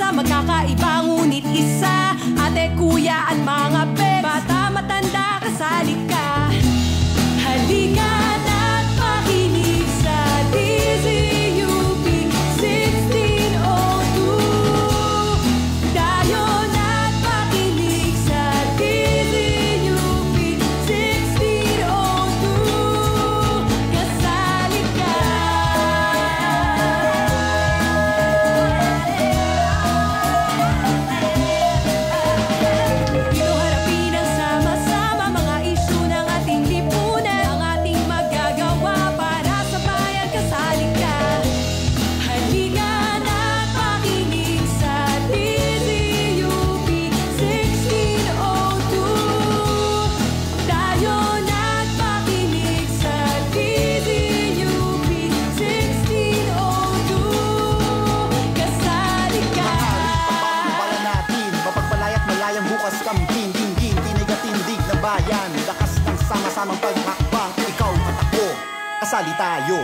bansa magkakaiba ngunit isa. Ate, kuya at mga pets, bata, matanda, kasali ka. Halika na't makinig sa DZUP 1602. Dayo na't makinig sa DZUP 1602. Kasali ka. Dito harapin ang sama-sama mga isyu ng ating lipunan. Ang ating magagawa para sa bayan, kasali ka. Halika na't makinig sa DZUP 1602. Dayo na't makinig sa DZUP 1602. Kasali ka. Pagpapakubala natin, mapagpalaya't malayang bukas kamting dingging, tinigatindig ng bayan, lakas ng sama-samang paghakbang, ikaw at ako, kasali tayo.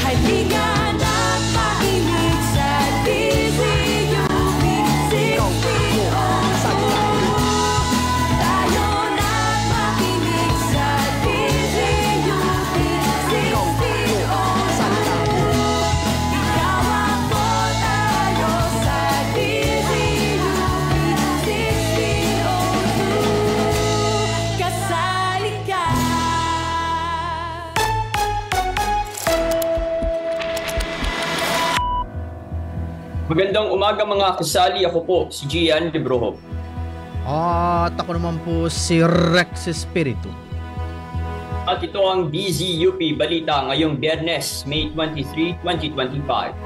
Halika na't makinig sa DZUP 1602. Tayo na't makinig sa DZUP 1602. Ikaw ako tayo sa DZUP 1602. Kasali ka. Magandang umaga mga kasali. Ako po si Gian Libroho. At ako naman po si Rex Espiritu. At ito ang DZUP Balita ngayong Biyernes, May 23, 2025.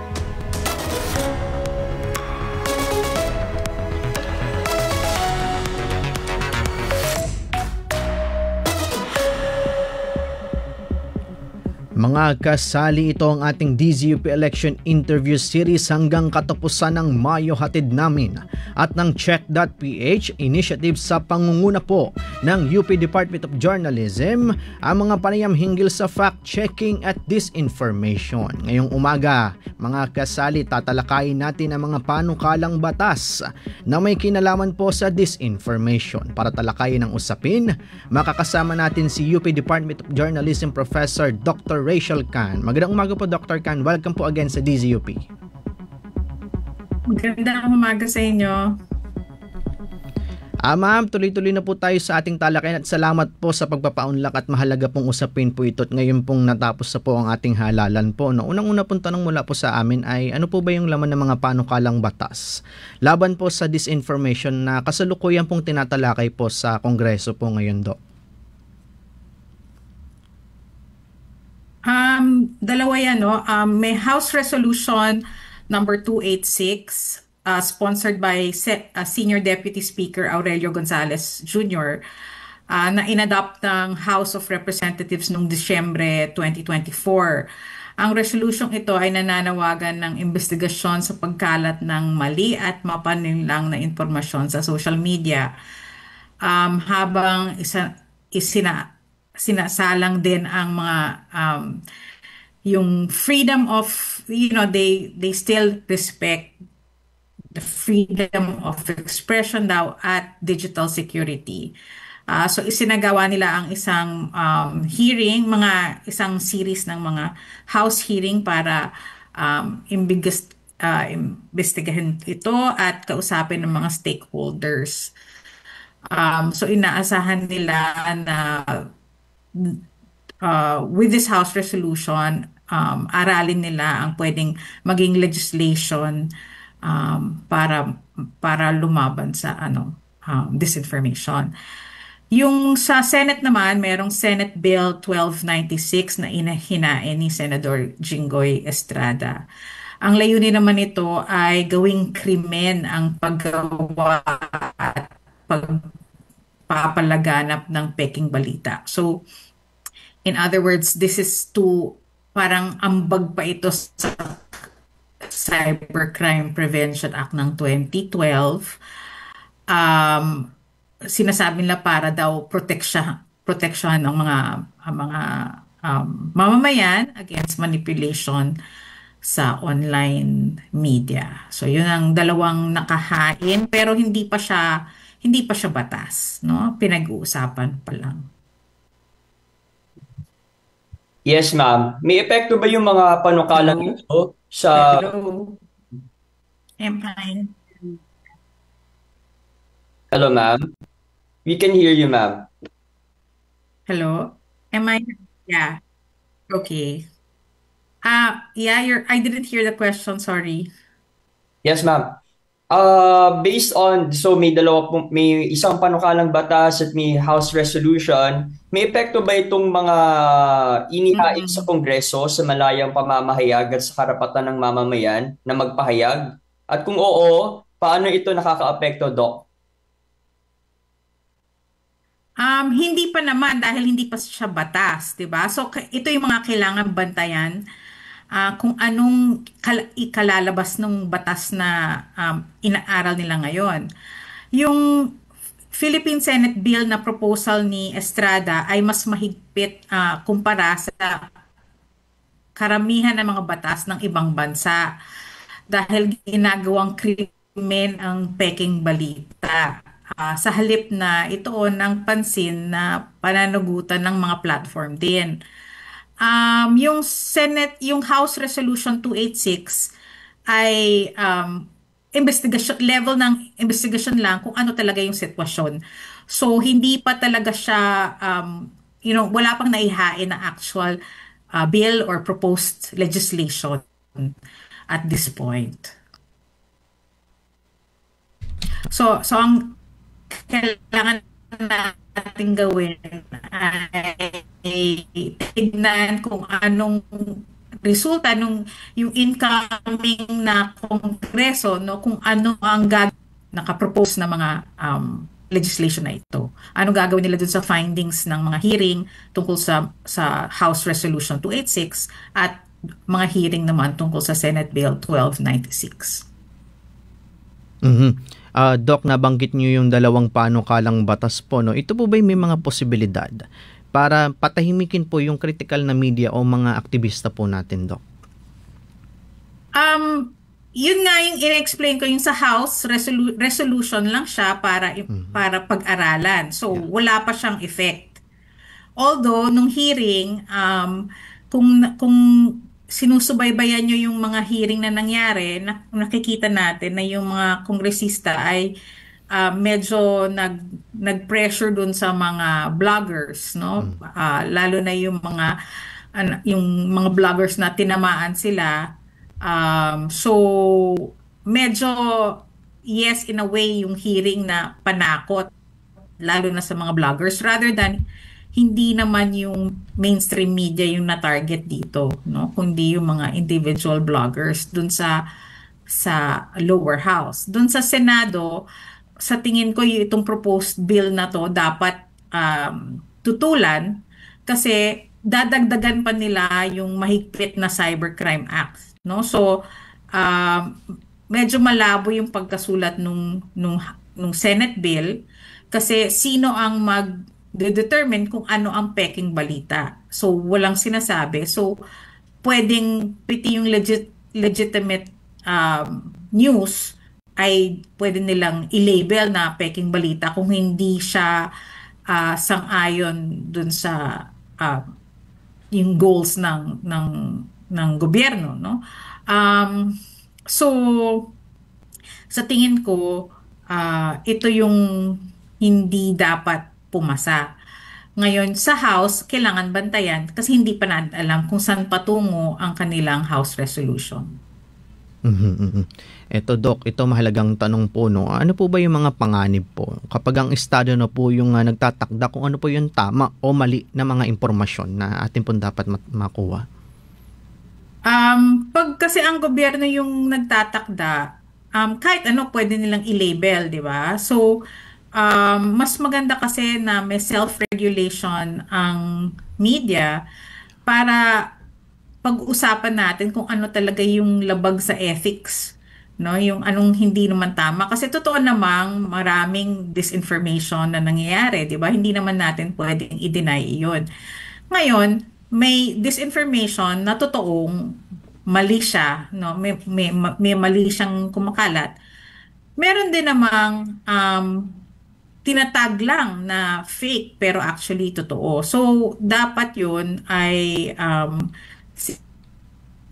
Mga kasali, ito ang ating DZUP Election Interview Series hanggang katapusan ng Mayo, hatid namin at ng Check.ph initiative sa pangunguna po ng UP Department of Journalism ang mga panayam hinggil sa fact-checking at disinformation. Ngayong umaga, mga kasali, tatalakayin natin ang mga panukalang batas na may kinalaman po sa disinformation. Para talakayin ang usapin, makakasama natin si UP Department of Journalism Professor Dr. Rachel Can. Magandang umaga po, Dr. Can. Welcome po again sa DZUP. Magandang umaga sa inyo. Ma'am, tuloy-tuloy na po tayo sa ating talakayan at salamat po sa pagpapaunlak at mahalaga pong usapin po ito at ngayon pong natapos na po ang ating halalan po. No? Unang-una pong tanong mula po sa amin ay ano po ba yung laman ng mga panukalang batas laban po sa disinformation na kasalukuyan pong tinatalakay po sa Kongreso po ngayon, Dok? Dalawa yan, no? May House Resolution number 286 sponsored by Senior Deputy Speaker Aurelio Gonzales Jr. Na inadopt ng House of Representatives noong Disyembre 2024. Ang resolusyong ito ay nananawagan ng investigasyon sa pagkalat ng mali at mapaninlang na impormasyon sa social media. Habang sinasalang din ang mga yung freedom of, they still respect the freedom of expression daw at digital security. So isinagawa nila ang isang hearing, isang series ng mga house hearing para imbestigahin ito at kausapin ng mga stakeholders. So inaasahan nila na with this House resolution, aralin nila ang pwedeng maging legislation para lumaban sa disinformation. Yung sa Senate naman, merong Senate Bill 1296 na hinain ni Senador Jinggoy Estrada. Ang layunin naman nito ay gawing krimen ang paggawa at pagpapalaganap ng peking balita. So, in other words, this is parang ambag pa ito sa Cybercrime Prevention Act ng 2012. Sinasabi nila para daw proteksyon ng mga mamamayan against manipulation sa online media. So yun ang dalawang nakahain pero hindi pa siya batas, no? Pinag-uusapan pa lang. Yes, ma'am. May epekto ba yung mga panukalang Hello? ito sa... Hello? Am I? Hello, ma'am. We can hear you, ma'am. Hello? Am I? Yeah. Okay. Yeah, I didn't hear the question, sorry. Yes, ma'am. Based on, so may isang panukalang batas at may House resolution, may epekto ba itong mga inihain sa Mm-mm. Kongreso sa malayang pamamahayag at sa karapatan ng mamamayan na magpahayag? At kung oo, paano ito nakakaapekto, Doc? Hindi pa naman dahil hindi pa siya batas, 'di ba? So ito yung mga kailangan bantayan kung anong ikalalabas ng batas na inaaral nila ngayon. Yung Philippine Senate Bill na proposal ni Estrada ay mas mahigpit kumpara sa karamihan ng mga batas ng ibang bansa dahil ginagawang krimen ang peking balita. Sa halip na itoon ang pansin na pananagutan ng mga platform din. Yung House Resolution 286 ay investigation level ng investigation lang kung ano talaga yung sitwasyon. So hindi pa talaga siya wala pang naihain na actual bill or proposed legislation at this point. So ang kailangan natin gawin ay tignan kung anong resulta yung incoming na kongreso, no, kung ano ang nakapropose na mga legislation na ito. Ano gagawin nila dun sa findings ng mga hearing tungkol sa House Resolution 286 at mga hearing naman tungkol sa Senate Bill 1296. Doc, nabanggit niyo yung dalawang panukalang batas po, no? Ito po ba may mga posibilidad para patahimikin po yung critical na media o mga aktivista po natin, Doc? Yun nga yung in-explain ko, yung sa House resolution lang siya para pag-aralan. So wala pa siyang effect. Although nung hearing, kung sinusubaybayan nyo yung mga hearing na nangyari, nakikita natin na yung mga kongresista ay medyo nag-pressure dun sa mga vloggers, no? Lalo na yung mga vloggers na tinamaan sila. So medyo yes, in a way, yung hearing na panakot lalo na sa mga vloggers rather than hindi naman yung mainstream media yung na-target dito, no? Kundi yung mga individual bloggers dun sa lower house. Dun sa Senado, sa tingin ko itong proposed bill na to dapat tutulan kasi dadagdagan pa nila yung mahigpit na Cybercrime Act, no? So medyo malabo yung pagkasulat nung Senate bill kasi sino ang determine kung ano ang peking balita. So, walang sinasabi. So, pwedeng piti yung legitimate news ay pwede nilang i-label na peking balita kung hindi siya sang-ayon dun sa yung goals ng gobyerno, no? So, sa tingin ko, ito yung hindi dapat pumasa. Ngayon, sa House, kailangan bantayan kasi hindi pa natin alam kung saan patungo ang kanilang House resolution. Ito, Doc, ito mahalagang tanong po, no? Ano po ba yung mga panganib po? Kapag ang Estado na po yung nagtatakda kung ano po yung tama o mali na mga impormasyon na atin po dapat makuha? Pag kasi ang gobyerno yung nagtatakda, kahit ano pwede nilang i-label, di ba? So, mas maganda kasi na may self-regulation ang media para pag-usapan natin kung ano talaga yung labag sa ethics, no? Yung anong hindi naman tama. Kasi totoo namang maraming disinformation na nangyayari, di ba? Hindi naman natin pwedeng i-deny yun. Ngayon, may disinformation na totoong mali siya, no? May mali siyang kumakalat. Meron din namang tinatag lang na fake pero actually totoo. So, dapat yun ay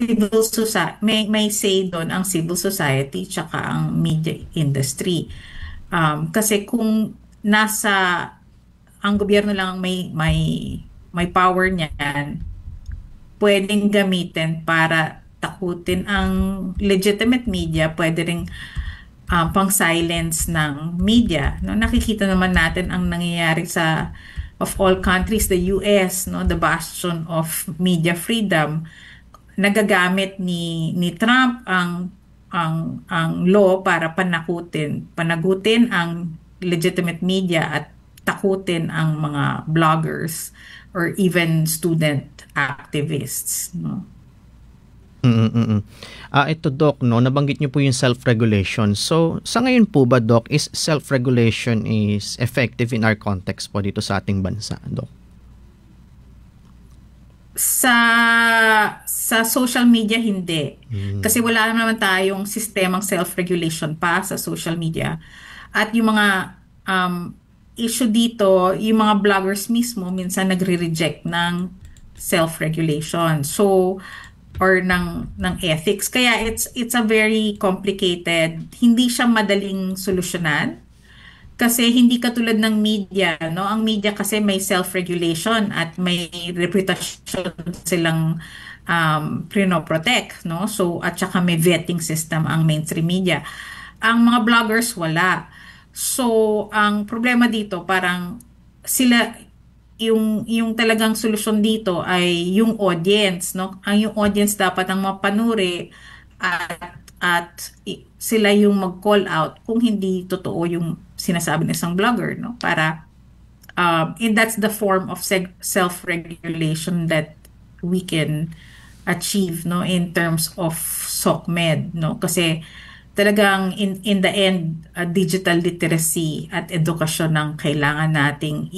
civil society, may say doon ang civil society tsaka ang media industry. Kasi kung ang gobyerno lang ang may power niyan, pwedeng gamitin para takutin ang legitimate media, pwede ring pang-silence ng media. No? Nakikita naman natin ang nangyayari of all countries, the US, no? The bastion of media freedom. Nagagamit ni Trump ang law para panagutin ang legitimate media at takutin ang mga bloggers or even student activists, no? Ito Doc, no, nabanggit niyo po yung self-regulation. So, sa ngayon po ba Doc, is self-regulation is effective in our context po dito sa ating bansa, Doc? Sa social media hindi. Kasi wala naman tayong sistemang self-regulation pa sa social media. At yung mga issue dito, yung mga bloggers mismo minsan nagre-reject ng self-regulation. So, or ng ethics. Kaya it's a very complicated, hindi siya madaling solusyonan. Kasi hindi katulad ng media, no? Ang media kasi may self-regulation at may reputation silang protect, no? So, at saka may vetting system ang mainstream media. Ang mga bloggers wala. So, ang problema dito parang yung talagang solusyon dito ay yung audience, no? Yung audience dapat ang mapanuri at sila yung mag-call out kung hindi totoo yung sinasabi ng isang blogger, no? Para and that's the form of self-regulation that we can achieve, no, in terms of SOCMED, no? Kasi talagang in the end, digital literacy at edukasyon ang kailangan nating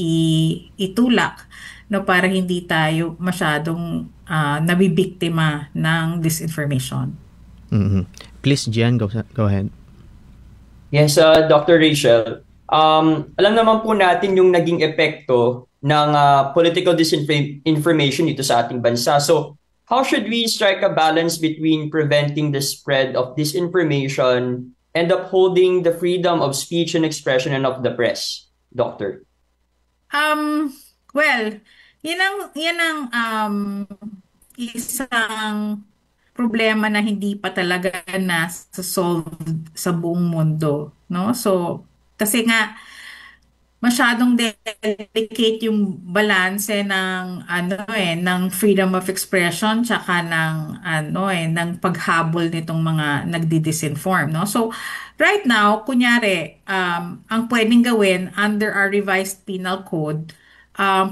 itulak, no, para hindi tayo masyadong nabibiktima ng disinformation. Please, Gian, go ahead. Yes, Dr. Rachel. Alam naman po natin yung naging epekto ng political disinformation dito sa ating bansa. So, how should we strike a balance between preventing the spread of disinformation and upholding the freedom of speech and expression and of the press, Doctor? Well, yan ang isang problema na hindi pa talaga na-solve sa buong mundo, no? So, kasi nga masyadong delicate yung balanse ng freedom of expression tsaka ng paghabol nitong mga nagdi-disinform, no? So right now, kunyari, ang pwedeng gawin under our revised penal code,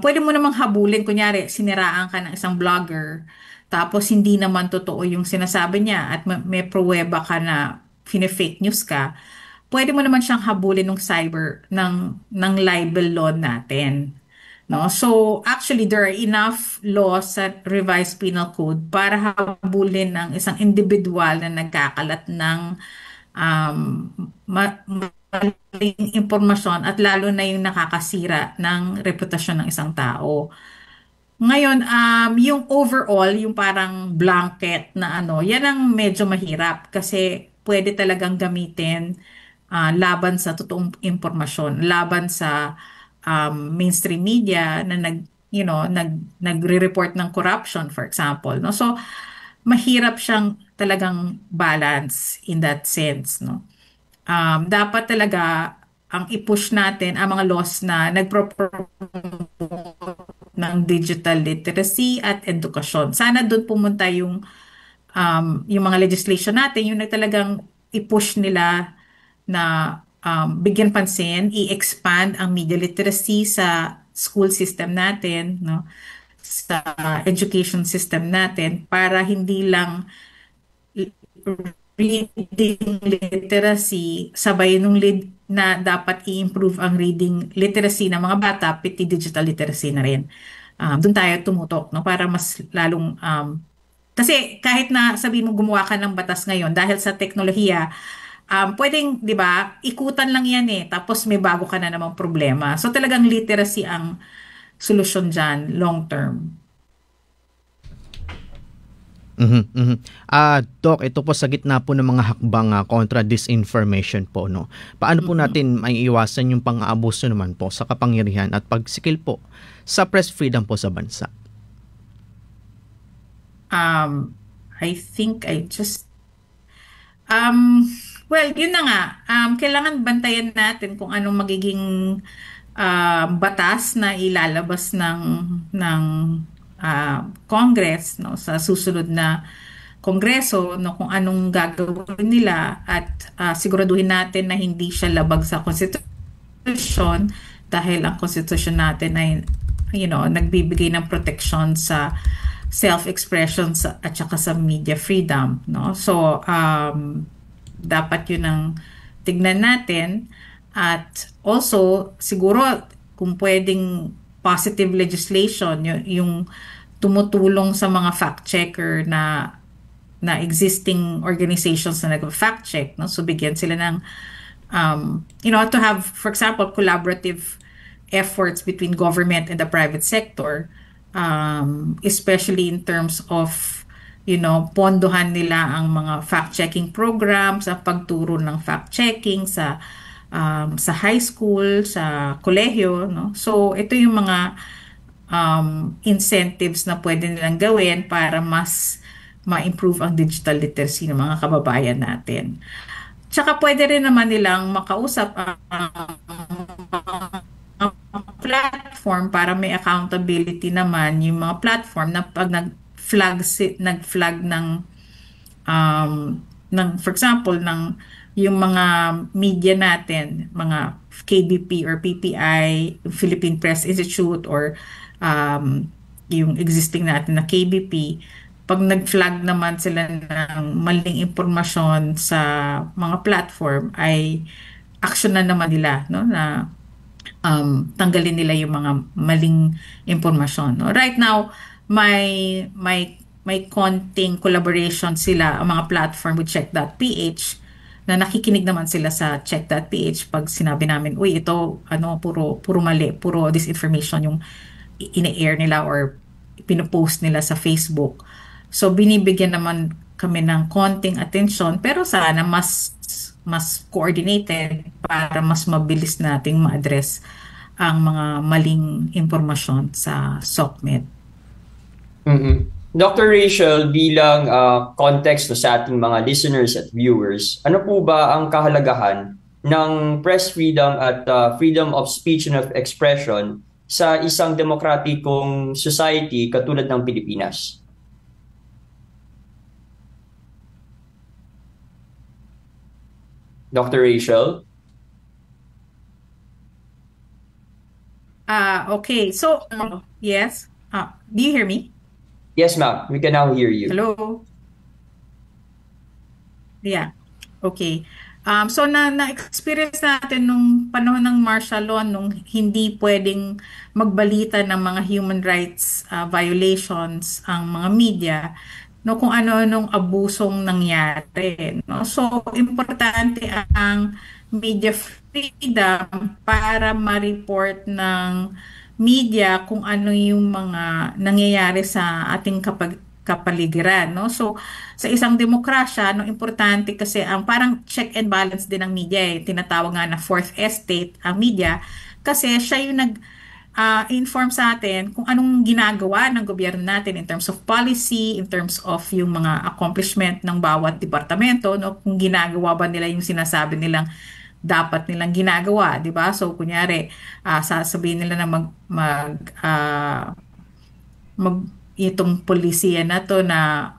pwede mo namang habulin, kunyari siniraan ka ng isang blogger tapos hindi naman totoo yung sinasabi niya at may pruweba ka na fake news ka, pwede mo naman siyang habulin ng libel law natin, no? So actually there are enough laws sa revised penal code para habulin ng isang individual na nagkakalat ng maling impormasyon at lalo na yung nakakasira ng reputasyon ng isang tao. Ngayon, yung overall, yung parang blanket na yan ang medyo mahirap kasi pwede talagang gamitin laban sa totoong impormasyon, laban sa mainstream media na nagre-report ng corruption, for example, no? So mahirap siyang talagang balance in that sense, no? Dapat talaga ang i-push natin ang mga laws na ng digital literacy at edukasyon. Sana doon pumunta yung mga legislation natin, yung talagang i-push nila na bigyan pansin, i-expand ang media literacy sa school system natin, no? Sa education system natin para hindi lang reading literacy sabay na dapat i-improve ang reading literacy ng mga bata, pati digital literacy na rin. Doon tayo tumutok, no, para mas lalong Kasi kahit na sabihin mo gumawa ka ng batas ngayon dahil sa teknolohiya, pwedeng, 'di ba, ikutan lang 'yan eh. Tapos may bago ka na namang problema. So talagang literacy ang solusyon diyan long term. Doc, ito po sa gitna po ng mga hakbang kontra disinformation po, no. Paano po natin maiiwasan yung pang-aabuso naman po sa kapangyarihan at pagsikil po sa press freedom po sa bansa? I think I just well, yun na nga. Kailangan bantayan natin kung anong magiging batas na ilalabas ng Congress, no, sa susunod na Kongreso, no, kung anong gagawin nila at siguraduhin natin na hindi siya labag sa Constitution dahil ang Constitution natin ay nagbibigay ng protection sa self-expression at saka sa media freedom, no? So dapat yun ang tignan natin at also siguro kung pwedeng positive legislation yung tumutulong sa mga fact checker na existing organizations na nag-fact check, no? So bigyan sila ng to have, for example, collaborative efforts between government and the private sector, especially in terms of pondohan nila ang mga fact-checking programs, ang pagturo ng fact-checking sa high school, sa kolehiyo, no? So ito yung mga incentives na pwede nilang gawin para mas ma-improve ang digital literacy ng mga kababayan natin. Tsaka pwede rin naman nilang makausap platform para may accountability naman yung mga platform na pag nag-flag ng for example yung mga media natin, mga KBP or PPI, Philippine Press Institute or yung existing natin na KBP, pag nag-flag naman sila ng maling impormasyon sa mga platform ay action na naman nila, no, na tanggalin nila yung mga maling impormasyon, no? Right now may konting collaboration sila ang mga platform with Check.ph na nakikinig naman sila sa Check.ph pag sinabi namin, uy, ito puro mali, puro disinformation yung ina-air nila or pinopost nila sa Facebook. So binibigyan naman kami ng konting atensyon pero sana mas coordinated para mas mabilis nating ma-address ang mga maling impormasyon sa SOCMED. Dr. Rachel, bilang context sa ating mga listeners at viewers, ano po ba ang kahalagahan ng press freedom at freedom of speech and of expression sa isang demokratikong society katulad ng Pilipinas? Dr. Rachel? Okay. So, yes. Do you hear me? Yes, ma'am. We can now hear you. Hello? Yeah. Okay. So, na-experience natin nung panahon ng martial law, nung hindi pwedeng magbalita ng mga human rights violations ang mga media, no, kung ano-anong abusong nangyari, no? So importante ang media freedom para ma-report ng media kung ano yung mga nangyayari sa ating kapaligiran, no? So sa isang demokrasya, no, importante kasi ang parang check and balance din ng media, tinatawag nga na fourth estate ang media kasi siya yung inform sa atin kung anong ginagawa ng gobyerno natin in terms of policy, in terms of yung mga accomplishment ng bawat departamento, no, kung ginagawa ba nila yung sinasabi nilang dapat nilang ginagawa, di ba? So kunyari, sasabihin nila na itong polisiya na to na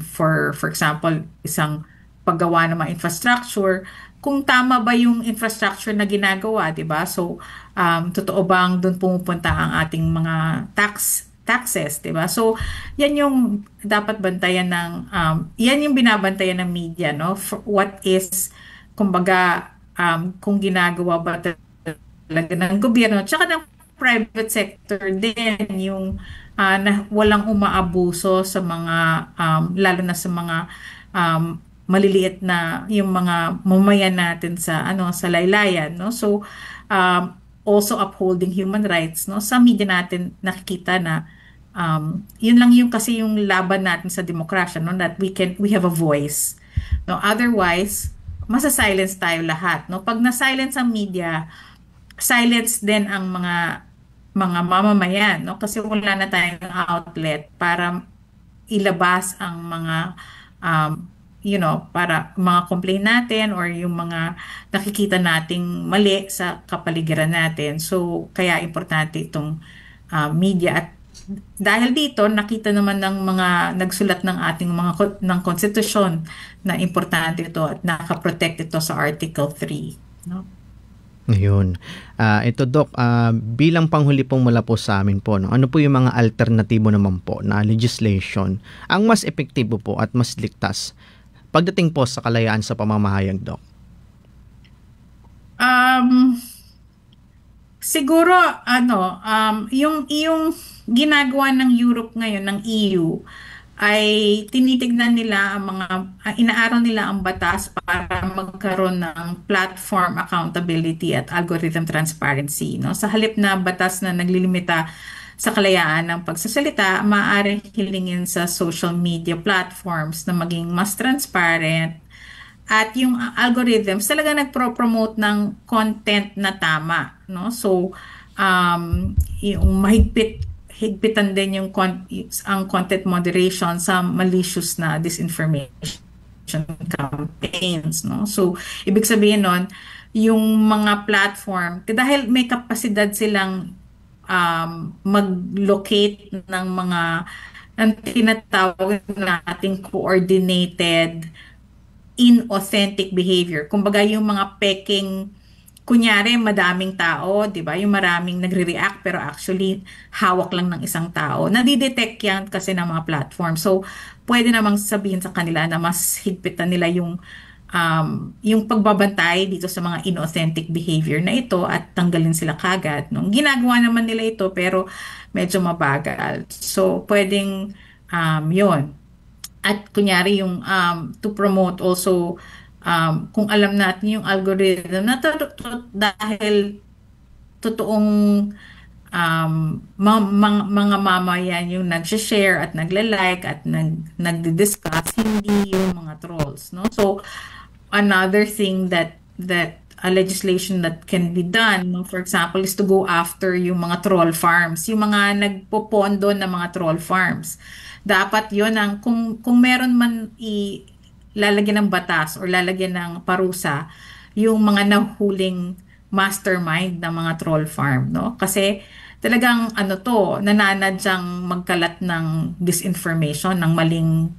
for example, isang paggawa ng mga infrastructure, kung tama ba yung infrastructure na ginagawa, 'di ba? So totoo bang doon pumupunta ang ating mga taxes, 'di ba? So yan yung dapat bantayan ng yan yung binabantayan ng media, no? For what is kumbaga kung ginagawa ba talaga ng gobyerno tsaka ng private sector din, yung na walang umaabuso sa mga lalo na sa mga maliliit na yung mga mamayan natin sa sa laylayan, no? So also upholding human rights, no? Sa media natin nakikita na yun lang yung kasi yung laban natin sa demokrasya, no? That we have a voice, no? Otherwise masa-silence tayo lahat, no? Pag na-silence ang media, silence din ang mga mamamayan, no? Kasi wala na tayong outlet para ilabas ang mga para mga complaint natin or yung mga nakikita nating mali sa kapaligiran natin. So kaya importante itong media, at dahil dito nakita naman ng mga nagsulat ng ating ng konstitusyon na importante ito at nakaprotect ito sa Article 3, no? Ayun. Ito Doc, bilang panghuli pong mula po sa amin po, no, ano po yung mga alternatibo naman po na legislation ang mas epektibo po at mas ligtas pagdating po sa kalayaan sa pamamahayag, Doc? Siguro yung ginagawa ng Europe ngayon, ng EU, ay tinitignan nila ang inaaral nila ang batas para magkaroon ng platform accountability at algorithm transparency, no? Sa halip na batas na naglilimita sa kalayaan ng pagsasalita, maaaring hilingin sa social media platforms na maging mas transparent, at yung algorithms talaga nagpro-promote ng content na tama, no? So yung higpitan din ang content moderation sa malicious na disinformation campaigns, no? So ibig sabihin nun, yung mga platform, dahil may kapasidad silang mag-locate ng mga ang tinatawag nating coordinated inauthentic behavior. Kumbaga yung mga peking, kunyari madaming tao, 'di ba? Yung maraming nagre-react pero actually hawak lang ng isang tao. Nadidetect yan kasi ng mga platform. So pwede namang sabihin sa kanila na mas higpitan nila yung pagbabantay dito sa mga inauthentic behavior na ito at tanggalin sila kagad, no? Ginagawa naman nila ito pero medyo mabagal. So pwedeng yun. At kunyari yung to promote also, kung alam natin yung algorithm na dahil totoong mga mamayan yung nag-share at nagla-like at nagdi-discuss, hindi yung mga trolls, no? So another thing that a legislation that can be done, no, for example, is to go after yung mga troll farms, yung mga nagpopondo na mga troll farms. Dapat yun kung meron man lalagyan ng batas or lalagyan ng parusa yung mga nahuling mastermind ng mga troll farm, no? Kasi talagang nananadyang magkalat ng disinformation, ng maling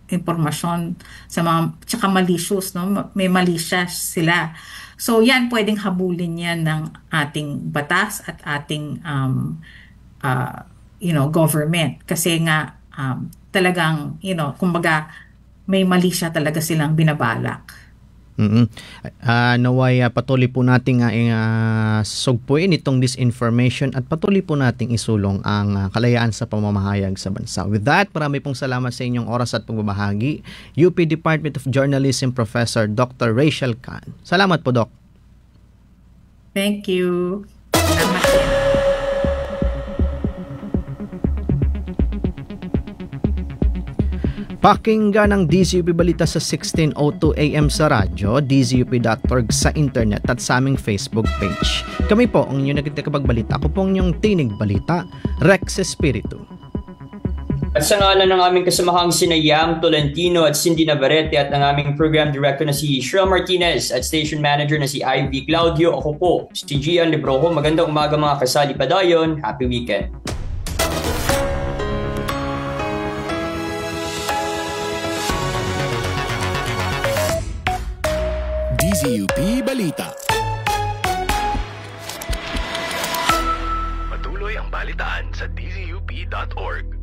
impormasyon sa mga, tsaka malicious, no? May malicious sila. So yan, pwedeng habulin yan ng ating batas at ating government, kasi nga talagang kumbaga may mali siya talaga silang binabalak. Naway patuloy po nating sugpuin itong disinformation at patuloy po nating isulong ang kalayaan sa pamamahayag sa bansa. With that, marami pong salamat sa inyong oras at pagbabahagi. UP Department of Journalism Professor Dr. Rachel Khan. Salamat po, Doc. Thank you. Salamat din. Pakinggan ang DZUP Balita sa 16:02 AM sa radyo, dzup.org sa internet at sa aming Facebook page. Kami po ang inyong nagkakapagbalita. Ako po ang inyong tinig balita, Rex Espiritu. At sa ngalan ng aming kasamahang sina Yam Tolentino at Cindy Navarrete at ang aming program director na si Shriel Martinez at station manager na si Ivy Claudio, ako po si Gian Librojo. Magandang umaga mga kasali padayon. Happy weekend. DZUP Balita. Patuloy ang balitaan sa dzup.org.